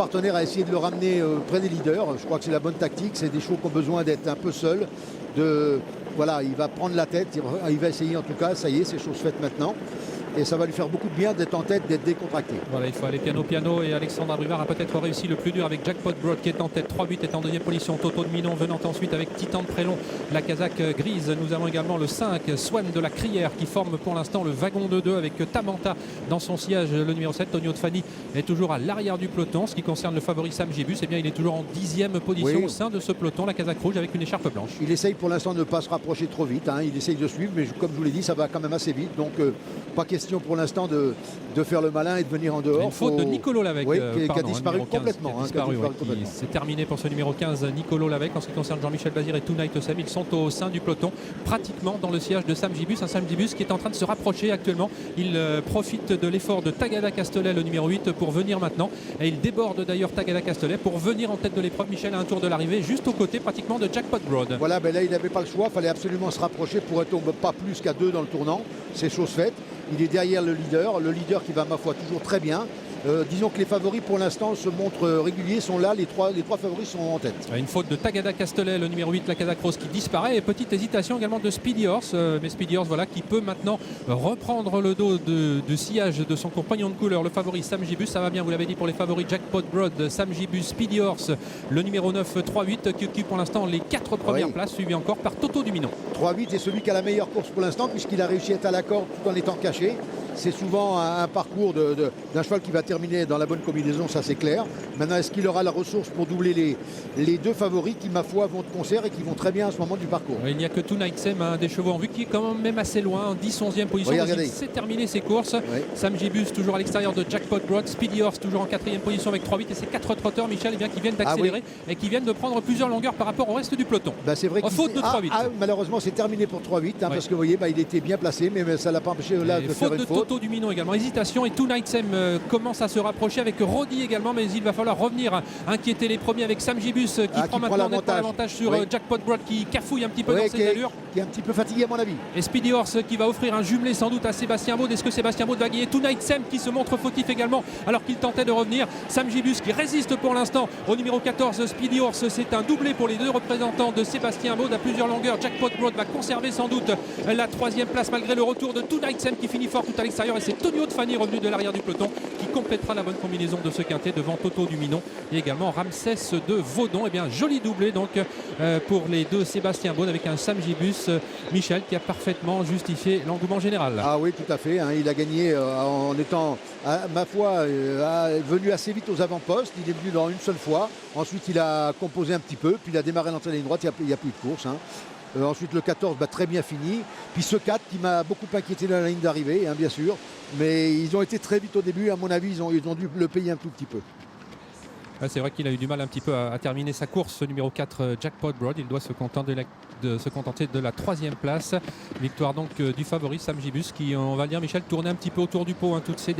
partenaire a essayé de le ramener près des leaders. Je crois que c'est la bonne tactique. C'est des chevaux qui ont besoin d'être un peu seuls. Voilà, il va prendre la tête. Il va essayer en tout cas. Ça y est, c'est chose faite maintenant. Et ça va lui faire beaucoup de bien d'être en tête, d'être décontracté. Voilà, il faut aller piano. Et Alexandre Abrivard a peut-être réussi le plus dur avec Jackpot Broad qui est en tête. 3-8 est en deuxième position. Toto de Minon venant ensuite avec Titan de Prélon, la casaque grise. Nous avons également le 5, Swan de la Crière qui forme pour l'instant le wagon de 2 avec Tamanta dans son sillage. Le numéro 7, Tonio de Fanny, est toujours à l'arrière du peloton. Ce qui concerne le favori Sam Gibus, eh bien, il est toujours en 10e position au sein de ce peloton. La casaque rouge avec une écharpe blanche. Il essaye pour l'instant de ne pas se rapprocher trop vite. Il essaye de suivre, mais comme je vous l'ai dit, ça va quand même assez vite. Donc, pas question pour l'instant de faire le malin et de venir en dehors. Une faute de Nicolo Lavec, qui a disparu complètement. C'est terminé pour ce numéro 15, Nicolo Lavec. En ce qui concerne Jean-Michel Bazir et Tonight Sam, ils sont au sein du peloton, pratiquement dans le sillage de Sam Gibus. Un Sam Gibus qui est en train de se rapprocher actuellement. Il profite de l'effort de Tagada Castelet, le numéro 8, pour venir maintenant. Et il déborde d'ailleurs Tagada Castelet pour venir en tête de l'épreuve. Michel à un tour de l'arrivée, juste aux côtés pratiquement de Jackpot Broad. Voilà, là il n'avait pas le choix. Il fallait absolument se rapprocher pour être pas plus qu'à 2 dans le tournant. C'est chose faite. Il est derrière le leader qui va, ma foi, toujours très bien. Disons que les favoris pour l'instant se montrent réguliers, sont là, les trois favoris sont en tête. Une faute de Tagada Castelet, le numéro 8, la Casaque Rose qui disparaît, et petite hésitation également de Speedy Horse, mais Speedy Horse voilà, qui peut maintenant reprendre le dos de sillage de son compagnon de couleur, le favori Sam Gibus. Ça va bien, vous l'avez dit, pour les favoris Jackpot Broad, Sam Gibus, Speedy Horse, le numéro 9, 3-8 qui occupe pour l'instant les 4 premières places, suivi encore par Toto du Minon. 3-8 est celui qui a la meilleure course pour l'instant puisqu'il a réussi à être à la corde tout en étant caché. C'est souvent un parcours d'un cheval qui va terminer dans la bonne combinaison, ça c'est clair. Maintenant, est-ce qu'il aura la ressource pour doubler les 2 favoris qui, ma foi, vont de concert et qui vont très bien à ce moment du parcours. Il n'y a que Tonight Sam, un des chevaux en vue, qui est quand même assez loin, en 10-11e position. Il s'est terminé ses courses. Sam Gibus toujours à l'extérieur de Jackpot Broad. Speedy Horse toujours en 4e position avec 3-8 et ses 4 trotteurs, Michel, qui viennent d'accélérer et qui viennent de prendre plusieurs longueurs par rapport au reste du peloton. C'est vrai faute de 3-8. Malheureusement, c'est terminé pour 3-8 parce que vous voyez, il était bien placé, mais ça ne l'a pas empêché là de faire une faute. Toto du Minon également. Hésitation et Tonight Sam commence à se rapprocher avec Rodi également, mais il va falloir revenir inquiéter les premiers avec Sam Gibus qui prend maintenant l'avantage sur Jackpot Broad qui cafouille un petit peu dans ses allures. Qui est un petit peu fatigué à mon avis. Et Speedy Horse qui va offrir un jumelé sans doute à Sébastien Baud. Est-ce que Sébastien Baud va gagner? Tonight Sam qui se montre fautif également alors qu'il tentait de revenir. Sam Gibus qui résiste pour l'instant au numéro 14 Speedy Horse. C'est un doublé pour les 2 représentants de Sébastien Baud à plusieurs longueurs. Jackpot Broad va conserver sans doute la 3e place malgré le retour de Tonight Sam qui finit fort tout à l'extérieur, et c'est Tonio de Fanny revenu de l'arrière du peloton qui complétera la bonne combinaison de ce quintet devant Toto du Minon et également Ramsès de Vaudon. Et bien joli doublé donc pour les 2 Sébastien Baud avec un Sam Gibus, Michel, qui a parfaitement justifié l'engouement général. Ah oui, tout à fait. Il a gagné en étant, ma foi, venu assez vite aux avant-postes. Il est venu dans une seule fois. Ensuite, il a composé un petit peu. Puis il a démarré l'entrée de ligne droite. Il n'y a plus de course. Ensuite, le 14, très bien fini. Puis ce 4 qui m'a beaucoup inquiété dans la ligne d'arrivée, bien sûr. Mais ils ont été très vite au début. À mon avis, ils ont dû le payer un tout petit peu. C'est vrai qu'il a eu du mal un petit peu à terminer sa course. Numéro 4, Jackpot Broad. Il doit se contenter de la 3e place. Victoire donc du favori Sam Gibus qui, on va le dire, Michel, tournait un petit peu autour du pot toutes ces